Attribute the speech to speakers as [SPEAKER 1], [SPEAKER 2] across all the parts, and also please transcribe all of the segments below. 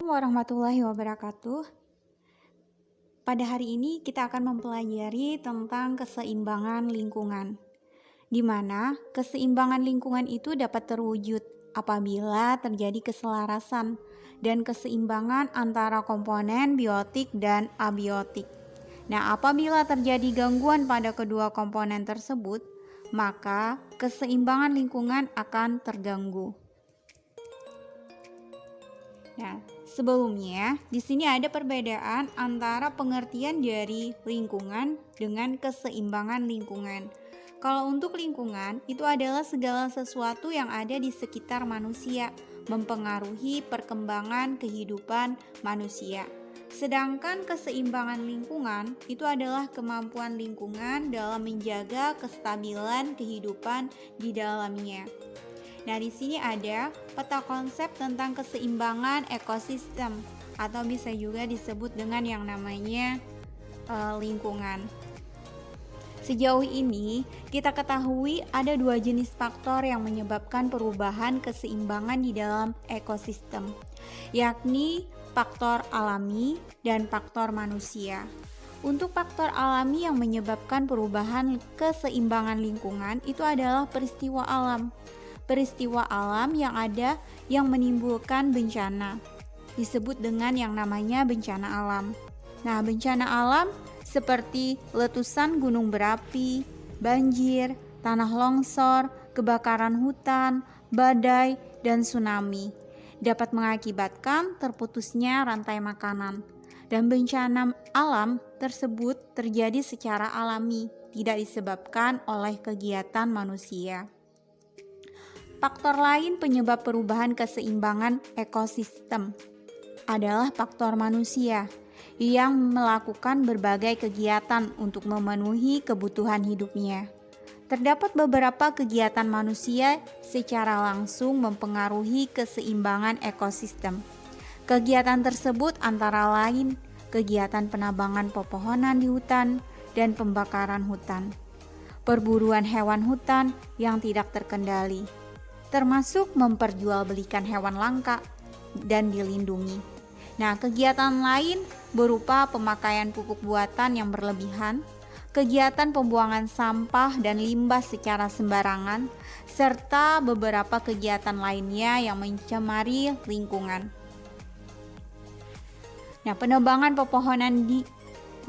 [SPEAKER 1] Assalamualaikum warahmatullahi wabarakatuh. Pada hari ini kita akan mempelajari tentang keseimbangan lingkungan, di mana keseimbangan lingkungan itu dapat terwujud apabila terjadi keselarasan dan keseimbangan antara komponen biotik dan abiotik. Nah, apabila terjadi gangguan pada kedua komponen tersebut, maka keseimbangan lingkungan akan terganggu. Nah, sebelumnya di sini ada perbedaan antara pengertian dari lingkungan dengan keseimbangan lingkungan. Kalau untuk lingkungan, itu adalah segala sesuatu yang ada di sekitar manusia, mempengaruhi perkembangan kehidupan manusia. Sedangkan keseimbangan lingkungan itu adalah kemampuan lingkungan dalam menjaga kestabilan kehidupan di dalamnya. Nah, di sini ada peta konsep tentang keseimbangan ekosistem atau bisa juga disebut dengan yang namanya lingkungan. Sejauh ini kita ketahui ada dua jenis faktor yang menyebabkan perubahan keseimbangan di dalam ekosistem, yakni faktor alami dan faktor manusia. Untuk faktor alami yang menyebabkan perubahan keseimbangan lingkungan itu adalah peristiwa alam. Peristiwa alam yang ada yang menimbulkan bencana disebut dengan yang namanya bencana alam. Nah, bencana alam seperti letusan gunung berapi, banjir, tanah longsor, kebakaran hutan, badai, dan tsunami dapat mengakibatkan terputusnya rantai makanan. Dan bencana alam tersebut terjadi secara alami, tidak disebabkan oleh kegiatan manusia. Faktor lain penyebab perubahan keseimbangan ekosistem adalah faktor manusia yang melakukan berbagai kegiatan untuk memenuhi kebutuhan hidupnya. Terdapat beberapa kegiatan manusia secara langsung mempengaruhi keseimbangan ekosistem. Kegiatan tersebut antara lain kegiatan penambangan pepohonan di hutan dan pembakaran hutan, perburuan hewan hutan yang tidak terkendali, termasuk memperjualbelikan hewan langka dan dilindungi. Nah, kegiatan lain berupa pemakaian pupuk buatan yang berlebihan, kegiatan pembuangan sampah dan limbah secara sembarangan, serta beberapa kegiatan lainnya yang mencemari lingkungan. Nah, penebangan pepohonan di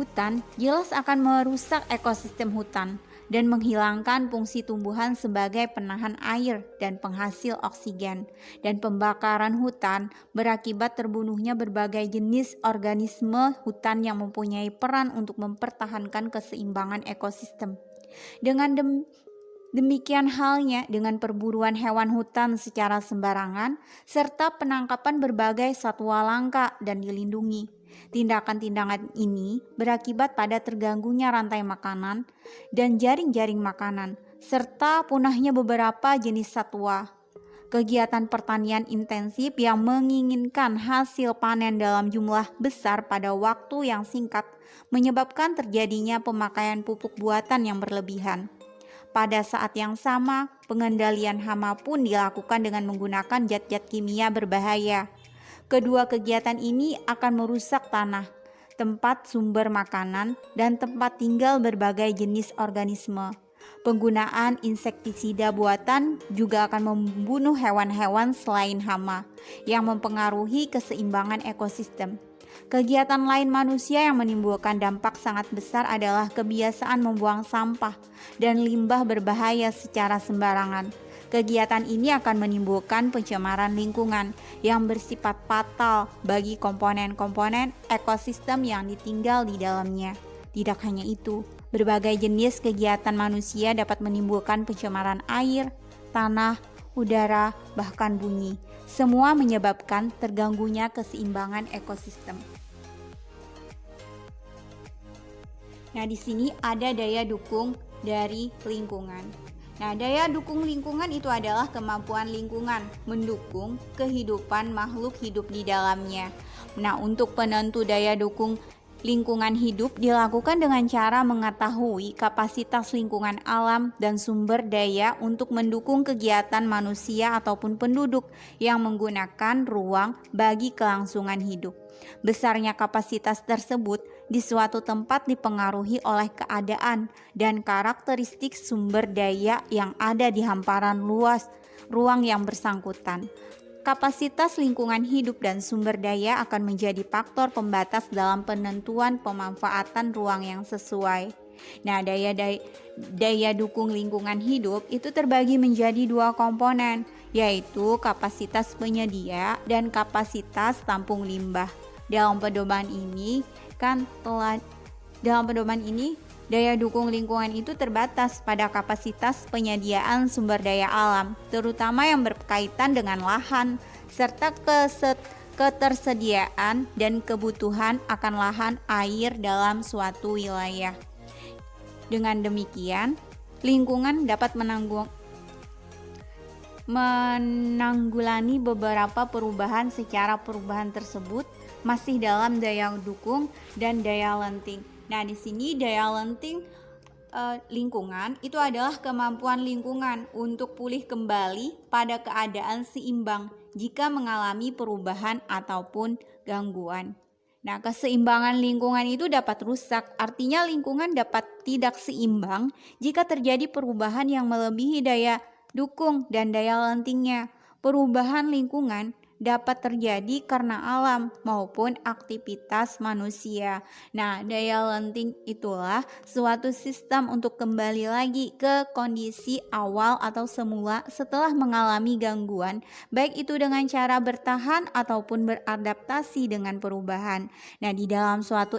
[SPEAKER 1] hutan jelas akan merusak ekosistem hutan dan menghilangkan fungsi tumbuhan sebagai penahan air dan penghasil oksigen. Dan pembakaran hutan berakibat terbunuhnya berbagai jenis organisme hutan yang mempunyai peran untuk mempertahankan keseimbangan ekosistem. Dengan demikian halnya dengan perburuan hewan hutan secara sembarangan serta penangkapan berbagai satwa langka dan dilindungi. Tindakan-tindakan ini berakibat pada terganggunya rantai makanan dan jaring-jaring makanan, serta punahnya beberapa jenis satwa. Kegiatan pertanian intensif yang menginginkan hasil panen dalam jumlah besar pada waktu yang singkat menyebabkan terjadinya pemakaian pupuk buatan yang berlebihan. Pada saat yang sama, pengendalian hama pun dilakukan dengan menggunakan zat-zat kimia berbahaya. Kedua kegiatan ini akan merusak tanah, tempat sumber makanan, dan tempat tinggal berbagai jenis organisme. Penggunaan insektisida buatan juga akan membunuh hewan-hewan selain hama, yang mempengaruhi keseimbangan ekosistem. Kegiatan lain manusia yang menimbulkan dampak sangat besar adalah kebiasaan membuang sampah dan limbah berbahaya secara sembarangan. Kegiatan ini akan menimbulkan pencemaran lingkungan yang bersifat fatal bagi komponen-komponen ekosistem yang ditinggal di dalamnya. Tidak hanya itu, berbagai jenis kegiatan manusia dapat menimbulkan pencemaran air, tanah, udara, bahkan bunyi. Semua menyebabkan terganggunya keseimbangan ekosistem. Nah, di sini ada daya dukung dari lingkungan. Nah, daya dukung lingkungan itu adalah kemampuan lingkungan mendukung kehidupan makhluk hidup di dalamnya. Nah, untuk penentu daya dukung Lingkungan hidup dilakukan dengan cara mengetahui kapasitas lingkungan alam dan sumber daya untuk mendukung kegiatan manusia ataupun penduduk yang menggunakan ruang bagi kelangsungan hidup. Besarnya kapasitas tersebut di suatu tempat dipengaruhi oleh keadaan dan karakteristik sumber daya yang ada di hamparan luas ruang yang bersangkutan. Kapasitas lingkungan hidup dan sumber daya akan menjadi faktor pembatas dalam penentuan pemanfaatan ruang yang sesuai. Nah, daya dukung lingkungan hidup itu terbagi menjadi dua komponen, yaitu kapasitas penyedia dan kapasitas tampung limbah. Dalam pedoman ini daya dukung lingkungan itu terbatas pada kapasitas penyediaan sumber daya alam, terutama yang berkaitan dengan lahan, serta ketersediaan dan kebutuhan akan lahan air dalam suatu wilayah. Dengan demikian, lingkungan dapat menanggulangi beberapa perubahan secara perubahan tersebut masih dalam daya dukung dan daya lenting. Nah, di sini daya lenting lingkungan itu adalah kemampuan lingkungan untuk pulih kembali pada keadaan seimbang jika mengalami perubahan ataupun gangguan. Nah, keseimbangan lingkungan itu dapat rusak, artinya lingkungan dapat tidak seimbang jika terjadi perubahan yang melebihi daya dukung dan daya lentingnya. Perubahan lingkungan dapat terjadi karena alam maupun aktivitas manusia. Nah, daya lenting itulah suatu sistem untuk kembali lagi ke kondisi awal atau semula setelah mengalami gangguan, baik itu dengan cara bertahan ataupun beradaptasi dengan perubahan. Nah, di dalam suatu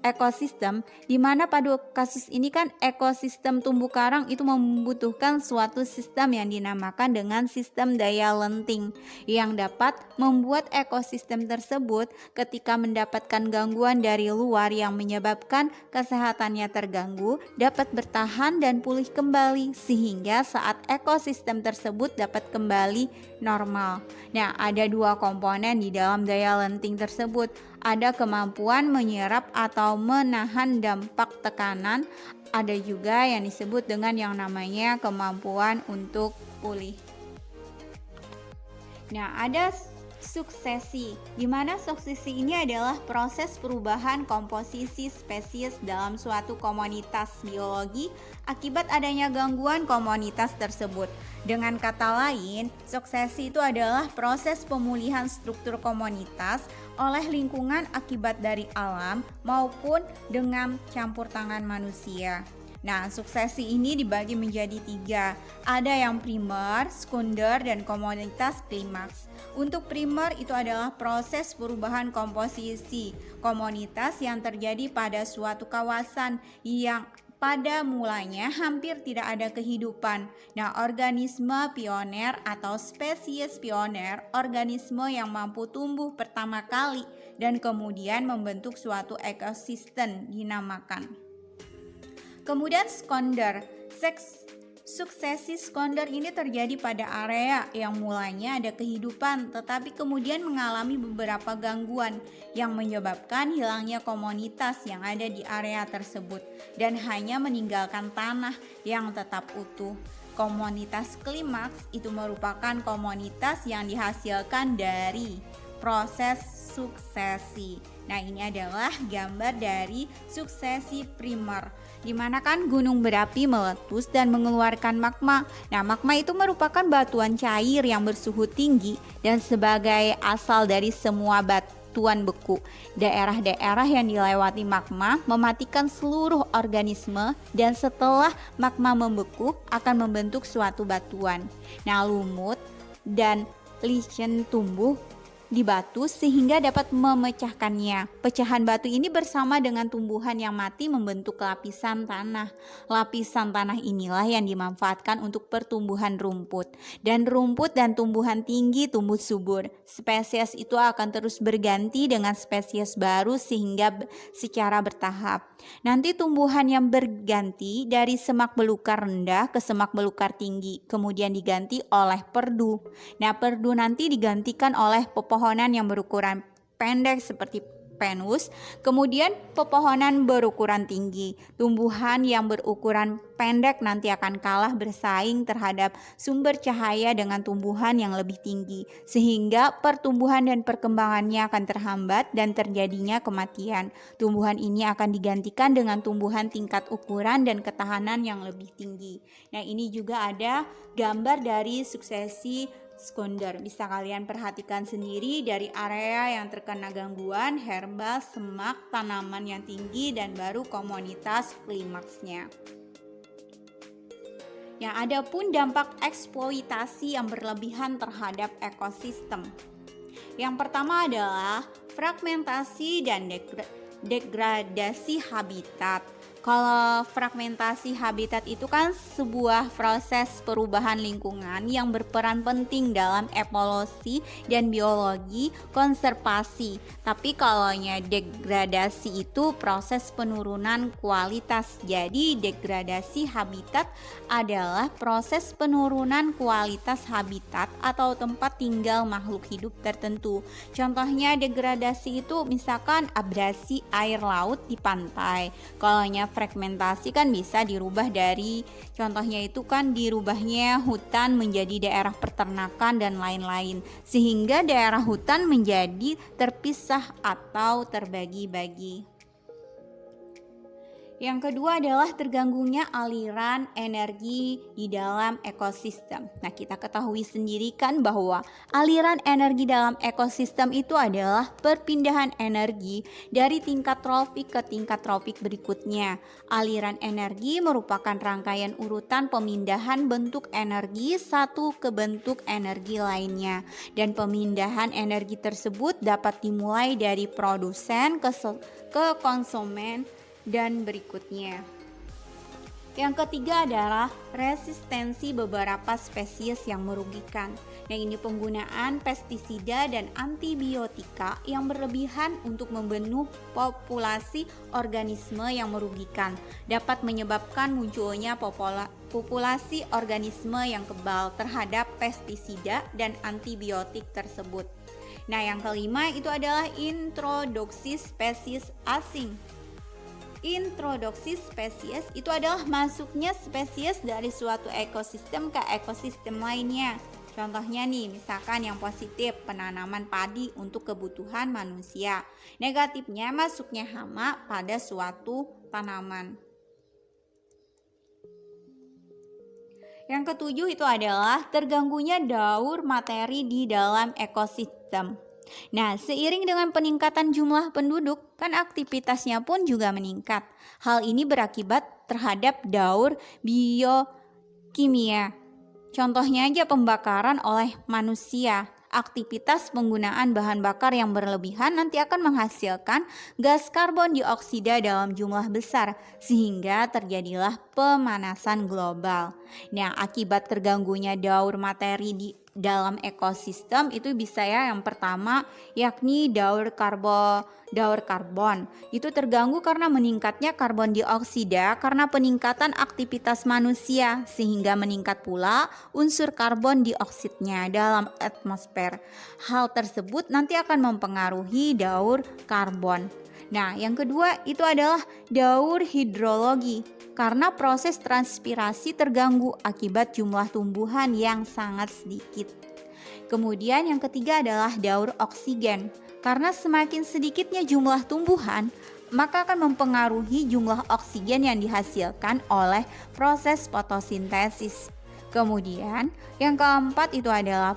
[SPEAKER 1] ekosistem, di mana pada kasus ini kan ekosistem tumbuh karang itu membutuhkan suatu sistem yang dinamakan dengan sistem daya lenting yang dapat membuat ekosistem tersebut ketika mendapatkan gangguan dari luar yang menyebabkan kesehatannya terganggu dapat bertahan dan pulih kembali sehingga saat ekosistem tersebut dapat kembali normal. Nah, ada dua komponen di dalam daya lenting tersebut. Ada kemampuan menyerap atau menahan dampak tekanan, ada juga yang disebut dengan yang namanya kemampuan untuk pulih. Nah, ada suksesi, di mana suksesi ini adalah proses perubahan komposisi spesies dalam suatu komunitas biologi akibat adanya gangguan komunitas tersebut. Dengan kata lain, suksesi itu adalah proses pemulihan struktur komunitas oleh lingkungan akibat dari alam maupun dengan campur tangan manusia. Nah, suksesi ini dibagi menjadi 3. Ada yang primer, sekunder, dan komunitas klimaks. Untuk primer itu adalah proses perubahan komposisi komunitas yang terjadi pada suatu kawasan yang pada mulanya hampir tidak ada kehidupan. Nah, organisme pioner atau spesies pioner, organisme yang mampu tumbuh pertama kali dan kemudian membentuk suatu ekosistem dinamakan. Kemudian sekunder, suksesi sekunder ini terjadi pada area yang mulanya ada kehidupan tetapi kemudian mengalami beberapa gangguan yang menyebabkan hilangnya komunitas yang ada di area tersebut dan hanya meninggalkan tanah yang tetap utuh. Komunitas klimaks itu merupakan komunitas yang dihasilkan dari proses suksesi. Nah, ini adalah gambar dari suksesi primer, di mana kan gunung berapi meletus dan mengeluarkan magma. Nah, magma itu merupakan batuan cair yang bersuhu tinggi dan sebagai asal dari semua batuan beku. Daerah-daerah yang dilewati magma mematikan seluruh organisme dan setelah magma membeku akan membentuk suatu batuan. Nah, lumut dan lichen tumbuh di batu sehingga dapat memecahkannya. Pecahan batu ini bersama dengan tumbuhan yang mati membentuk lapisan tanah. Lapisan tanah inilah yang dimanfaatkan untuk pertumbuhan rumput. Dan rumput dan tumbuhan tinggi tumbuh subur. Spesies itu akan terus berganti dengan spesies baru sehingga secara bertahap. Nanti tumbuhan yang berganti dari semak belukar rendah ke semak belukar tinggi, kemudian diganti oleh perdu. Nah, perdu nanti digantikan oleh pepohonan yang berukuran pendek seperti pinus, kemudian pepohonan berukuran tinggi. Tumbuhan yang berukuran pendek nanti akan kalah bersaing terhadap sumber cahaya dengan tumbuhan yang lebih tinggi, sehingga pertumbuhan dan perkembangannya akan terhambat dan terjadinya kematian. Tumbuhan ini akan digantikan dengan tumbuhan tingkat ukuran dan ketahanan yang lebih tinggi. Nah, ini juga ada gambar dari suksesi sekunder. Bisa kalian perhatikan sendiri dari area yang terkena gangguan, herba, semak, tanaman yang tinggi, dan baru komunitas klimaksnya. Yang ada pun dampak eksploitasi yang berlebihan terhadap ekosistem. Yang pertama adalah fragmentasi dan degradasi habitat. Kalau fragmentasi habitat itu kan sebuah proses perubahan lingkungan yang berperan penting dalam evolusi dan biologi konservasi. Tapi kalau degradasi itu proses penurunan kualitas. Jadi degradasi habitat adalah proses penurunan kualitas habitat atau tempat tinggal makhluk hidup tertentu. Contohnya degradasi itu misalkan abrasi air laut di pantai. Kalau fragmentasi kan bisa dirubah dari, contohnya itu kan dirubahnya hutan menjadi daerah peternakan dan lain-lain, sehingga daerah hutan menjadi terpisah atau terbagi-bagi. Yang kedua adalah terganggunya aliran energi di dalam ekosistem. Nah, kita ketahui sendiri kan bahwa aliran energi dalam ekosistem itu adalah perpindahan energi dari tingkat tropik ke tingkat tropik berikutnya. Aliran energi merupakan rangkaian urutan pemindahan bentuk energi satu ke bentuk energi lainnya. Dan pemindahan energi tersebut dapat dimulai dari produsen ke konsumen dan berikutnya. Yang ketiga adalah resistensi beberapa spesies yang merugikan. Nah, ini penggunaan pestisida dan antibiotika yang berlebihan untuk membunuh populasi organisme yang merugikan dapat menyebabkan munculnya populasi organisme yang kebal terhadap pestisida dan antibiotik tersebut. Nah, yang kelima itu adalah introduksi spesies asing. Introduksi spesies itu adalah masuknya spesies dari suatu ekosistem ke ekosistem lainnya. Contohnya nih, misalkan yang positif, penanaman padi untuk kebutuhan manusia. Negatifnya, masuknya hama pada suatu tanaman. Yang ketujuh itu adalah terganggunya daur materi di dalam ekosistem. Nah, seiring dengan peningkatan jumlah penduduk, kan aktivitasnya pun juga meningkat. Hal ini berakibat terhadap daur biokimia. Contohnya aja pembakaran oleh manusia. Aktivitas penggunaan bahan bakar yang berlebihan nanti akan menghasilkan gas karbon dioksida dalam jumlah besar, sehingga terjadilah pemanasan global. Nah, akibat terganggunya daur materi di dalam ekosistem itu bisa yang pertama yakni daur karbon itu terganggu karena meningkatnya karbon dioksida karena peningkatan aktivitas manusia, sehingga meningkat pula unsur karbon dioksidnya dalam atmosfer. Hal tersebut nanti akan mempengaruhi daur karbon. Nah, yang kedua itu adalah daur hidrologi, karena proses transpirasi terganggu akibat jumlah tumbuhan yang sangat sedikit. Kemudian yang ketiga adalah daur oksigen, karena semakin sedikitnya jumlah tumbuhan, maka akan mempengaruhi jumlah oksigen yang dihasilkan oleh proses fotosintesis. Kemudian yang keempat itu adalah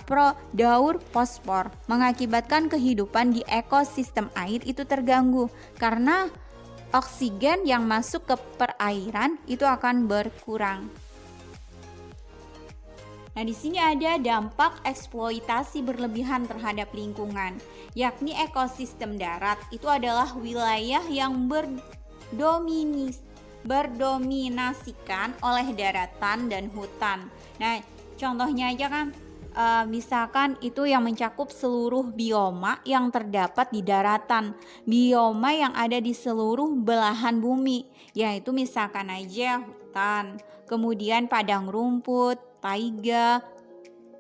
[SPEAKER 1] daur fosfor, mengakibatkan kehidupan di ekosistem air itu terganggu karena oksigen yang masuk ke perairan itu akan berkurang. Nah, di sini ada dampak eksploitasi berlebihan terhadap lingkungan, yakni ekosistem darat itu adalah wilayah yang berdominasikan oleh daratan dan hutan. Nah, contohnya aja kan misalkan itu yang mencakup seluruh bioma yang terdapat di daratan, bioma yang ada di seluruh belahan bumi, yaitu misalkan aja hutan, kemudian padang rumput, taiga,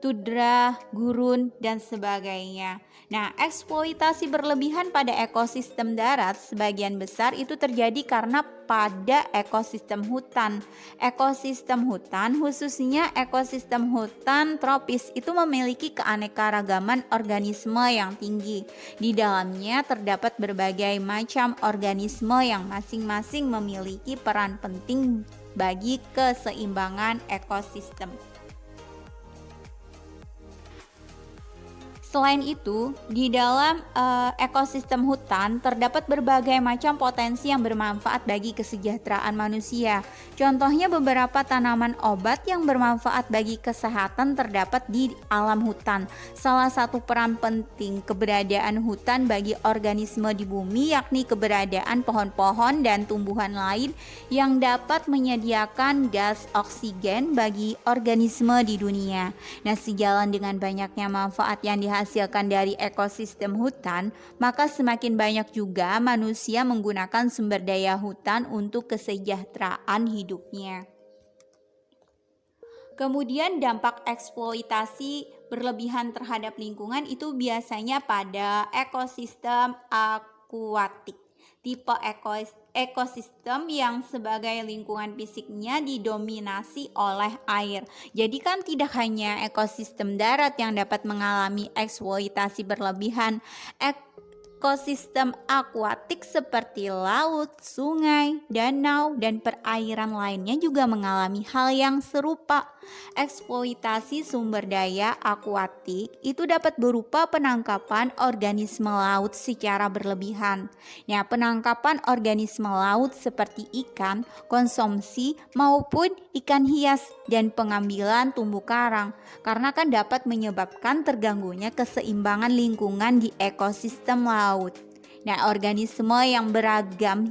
[SPEAKER 1] tundra, gurun, dan sebagainya. Nah, eksploitasi berlebihan pada ekosistem darat sebagian besar itu terjadi karena pada ekosistem hutan. Ekosistem hutan, khususnya ekosistem hutan tropis, itu memiliki keanekaragaman organisme yang tinggi. Di dalamnya terdapat berbagai macam organisme yang masing-masing memiliki peran penting bagi keseimbangan ekosistem. Selain itu, di dalam ekosistem hutan terdapat berbagai macam potensi yang bermanfaat bagi kesejahteraan manusia. Contohnya beberapa tanaman obat yang bermanfaat bagi kesehatan terdapat di alam hutan. Salah satu peran penting keberadaan hutan bagi organisme di bumi yakni keberadaan pohon-pohon dan tumbuhan lain yang dapat menyediakan gas oksigen bagi organisme di dunia. Nah, sejalan dengan banyaknya manfaat yang dihasilkan dari ekosistem hutan, maka semakin banyak juga manusia menggunakan sumber daya hutan untuk kesejahteraan hidupnya. Kemudian dampak eksploitasi berlebihan terhadap lingkungan itu biasanya pada ekosistem akuatik. Tipe ekosistem yang sebagai lingkungan fisiknya didominasi oleh air. Jadi kan tidak hanya ekosistem darat yang dapat mengalami eksploitasi berlebihan, ekosistem akuatik seperti laut, sungai, danau, dan perairan lainnya juga mengalami hal yang serupa. Eksploitasi sumber daya akuatik itu dapat berupa penangkapan organisme laut secara berlebihan. Ya, penangkapan organisme laut seperti ikan, konsumsi maupun ikan hias dan pengambilan terumbu karang karena kan dapat menyebabkan terganggunya keseimbangan lingkungan di ekosistem laut. Nah, organisme yang beragam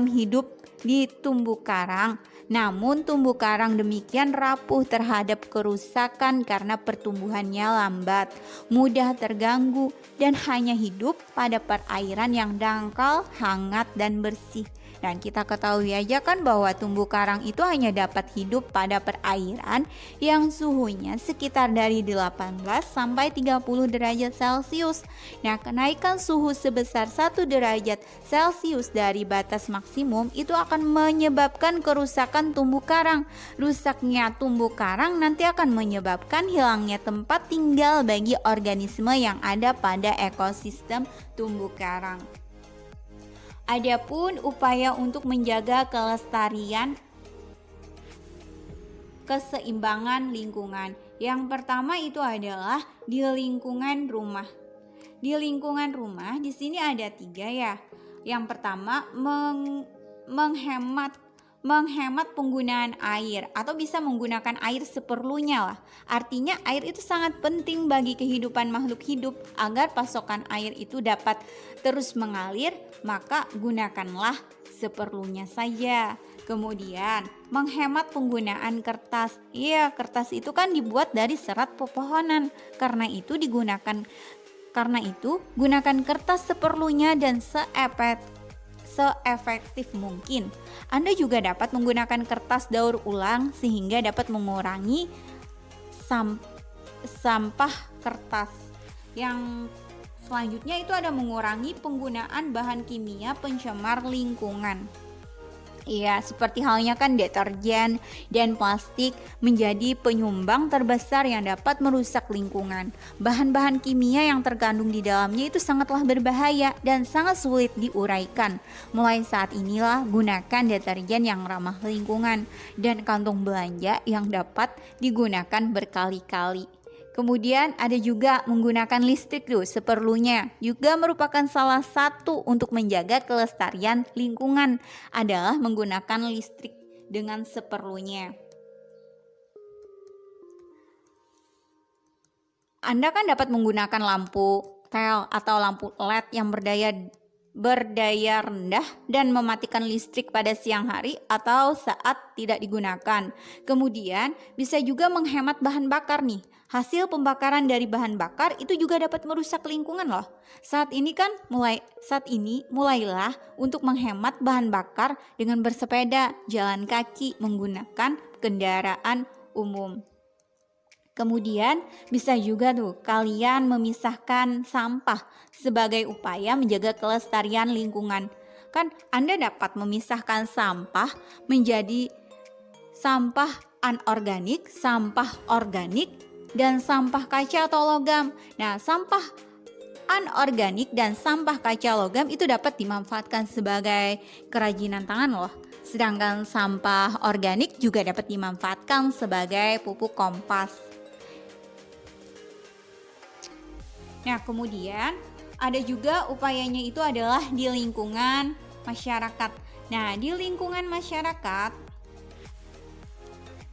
[SPEAKER 1] hidup di terumbu karang. Namun terumbu karang demikian rapuh terhadap kerusakan karena pertumbuhannya lambat, mudah terganggu, dan hanya hidup pada perairan yang dangkal, hangat, dan bersih. Dan kita ketahui aja kan bahwa terumbu karang itu hanya dapat hidup pada perairan yang suhunya sekitar dari 18 sampai 30 derajat Celcius. Nah, kenaikan suhu sebesar 1 derajat Celcius dari batas maksimum itu akan menyebabkan kerusakan terumbu karang. Rusaknya terumbu karang nanti akan menyebabkan hilangnya tempat tinggal bagi organisme yang ada pada ekosistem terumbu karang. Adapun upaya untuk menjaga kelestarian keseimbangan lingkungan. Yang pertama itu adalah di lingkungan rumah. Di lingkungan rumah di sini ada 3 ya. Yang pertama menghemat penggunaan air atau bisa menggunakan air seperlunya lah. Artinya air itu sangat penting bagi kehidupan makhluk hidup. Agar pasokan air itu dapat terus mengalir, maka gunakanlah seperlunya saja. Kemudian menghemat penggunaan kertas. Iya, kertas itu kan dibuat dari serat pepohonan. Karena itu gunakan kertas seperlunya dan seefektif mungkin. Anda juga dapat menggunakan kertas daur ulang sehingga dapat mengurangi sampah kertas. Yang selanjutnya itu ada mengurangi penggunaan bahan kimia pencemar lingkungan. Iya, seperti halnya kan deterjen dan plastik menjadi penyumbang terbesar yang dapat merusak lingkungan. Bahan-bahan kimia yang terkandung di dalamnya itu sangatlah berbahaya dan sangat sulit diuraikan. Mulai saat inilah gunakan deterjen yang ramah lingkungan dan kantong belanja yang dapat digunakan berkali-kali. Kemudian ada juga menggunakan listrik seperlunya. Juga merupakan salah satu untuk menjaga kelestarian lingkungan adalah menggunakan listrik dengan seperlunya. Anda kan dapat menggunakan lampu tel atau lampu LED yang berdaya rendah dan mematikan listrik pada siang hari atau saat tidak digunakan. Kemudian bisa juga menghemat bahan bakar nih. Hasil pembakaran dari bahan bakar itu juga dapat merusak lingkungan loh. Saat ini mulailah untuk menghemat bahan bakar dengan bersepeda, jalan kaki, menggunakan kendaraan umum. Kemudian bisa juga tuh kalian memisahkan sampah sebagai upaya menjaga kelestarian lingkungan. Kan Anda dapat memisahkan sampah menjadi sampah anorganik, sampah organik, dan sampah kaca atau logam. Nah, sampah anorganik dan sampah kaca logam itu dapat dimanfaatkan sebagai kerajinan tangan loh. Sedangkan sampah organik juga dapat dimanfaatkan sebagai pupuk kompas. Nah, kemudian ada juga upayanya itu adalah di lingkungan masyarakat. Nah, di lingkungan masyarakat,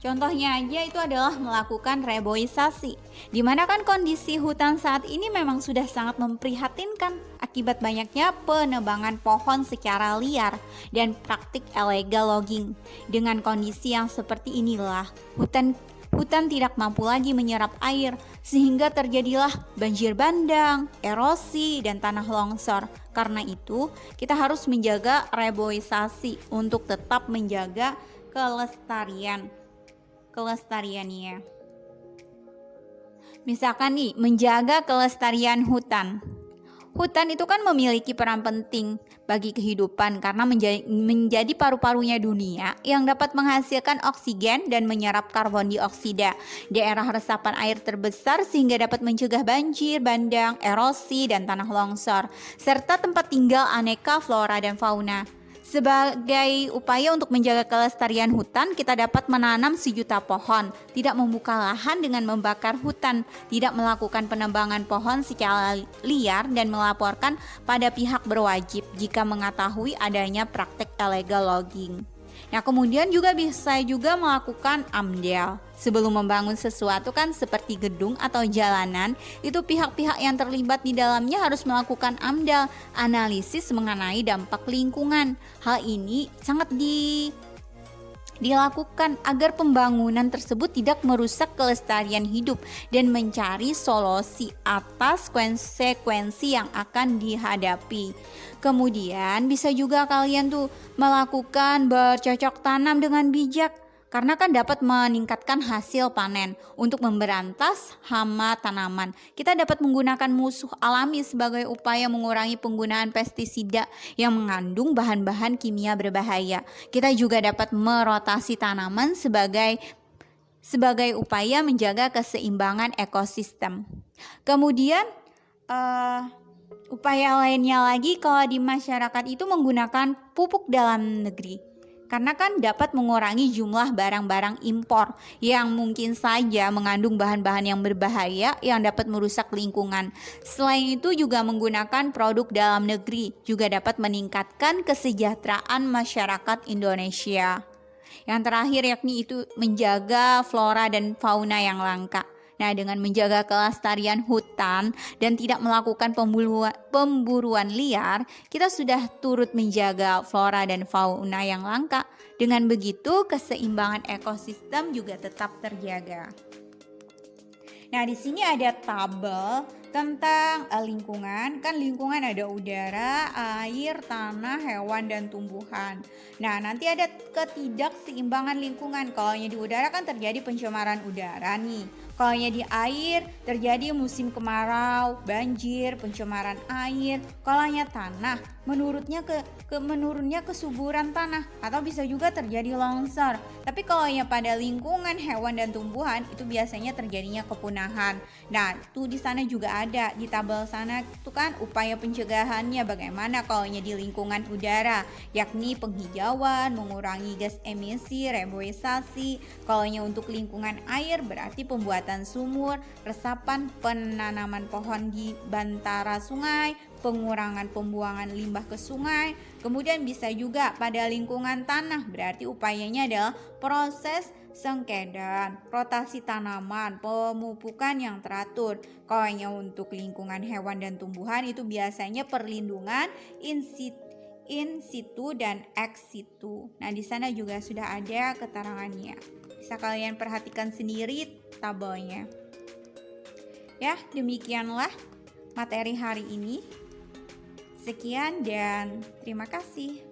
[SPEAKER 1] contohnya aja itu adalah melakukan reboisasi, di mana kan kondisi hutan saat ini memang sudah sangat memprihatinkan akibat banyaknya penebangan pohon secara liar dan praktik illegal logging. Dengan kondisi yang seperti inilah, hutan tidak mampu lagi menyerap air, sehingga terjadilah banjir bandang, erosi, dan tanah longsor. Karena itu, kita harus menjaga reboisasi untuk tetap menjaga kelestariannya. Misalkan nih, menjaga kelestarian hutan. Hutan itu kan memiliki peran penting bagi kehidupan karena menjadi paru-parunya dunia yang dapat menghasilkan oksigen dan menyerap karbon dioksida, daerah resapan air terbesar sehingga dapat mencegah banjir, bandang, erosi, dan tanah longsor, serta tempat tinggal aneka flora dan fauna. Sebagai upaya untuk menjaga kelestarian hutan, kita dapat menanam 1.000.000 pohon, tidak membuka lahan dengan membakar hutan, tidak melakukan penebangan pohon secara liar, dan melaporkan pada pihak berwajib jika mengetahui adanya praktek illegal logging. Nah, kemudian bisa juga melakukan AMDAL. Sebelum membangun sesuatu kan seperti gedung atau jalanan, itu pihak-pihak yang terlibat di dalamnya harus melakukan AMDAL, analisis mengenai dampak lingkungan. Hal ini sangat dilakukan agar pembangunan tersebut tidak merusak kelestarian hidup dan mencari solusi atas konsekuensi yang akan dihadapi. Kemudian bisa juga kalian tuh melakukan bercocok tanam dengan bijak, karena kan dapat meningkatkan hasil panen. Untuk memberantas hama tanaman, kita dapat menggunakan musuh alami sebagai upaya mengurangi penggunaan pestisida yang mengandung bahan-bahan kimia berbahaya. Kita juga dapat merotasi tanaman sebagai upaya menjaga keseimbangan ekosistem. Kemudian upaya lainnya lagi kalau di masyarakat itu menggunakan pupuk dalam negeri. Karena kan dapat mengurangi jumlah barang-barang impor yang mungkin saja mengandung bahan-bahan yang berbahaya yang dapat merusak lingkungan. Selain itu juga menggunakan produk dalam negeri juga dapat meningkatkan kesejahteraan masyarakat Indonesia. Yang terakhir yakni itu menjaga flora dan fauna yang langka. Nah, dengan menjaga kelestarian hutan dan tidak melakukan pemburuan liar, kita sudah turut menjaga flora dan fauna yang langka. Dengan begitu, keseimbangan ekosistem juga tetap terjaga. Nah, di sini ada tabel tentang lingkungan. Kan lingkungan ada udara, air, tanah, hewan, dan tumbuhan. Nah, nanti ada ketidakseimbangan lingkungan. Kalau di udara kan terjadi pencemaran udara nih. Kalau di air terjadi musim kemarau, banjir, pencemaran air. Kalau tanah, menurunnya kesuburan tanah atau bisa juga terjadi longsor. Tapi kalau pada lingkungan hewan dan tumbuhan itu biasanya terjadinya kepunahan. Nah, tuh di sana juga ada di tabel sana itu kan upaya pencegahannya bagaimana kalau di lingkungan udara, yakni penghijauan, mengurangi gas emisi, reboisasi. Kalau untuk lingkungan air berarti pembuatan sumur, resapan, penanaman pohon di bantara sungai, pengurangan pembuangan limbah ke sungai. Kemudian bisa juga pada lingkungan tanah, berarti upayanya adalah proses sengkedan, rotasi tanaman, pemupukan yang teratur. Kalau untuk lingkungan hewan dan tumbuhan itu biasanya perlindungan in situ dan ex situ. Nah, di sana juga sudah ada keterangannya. Bisa kalian perhatikan sendiri tabelnya. Ya, demikianlah materi hari ini. Sekian dan terima kasih.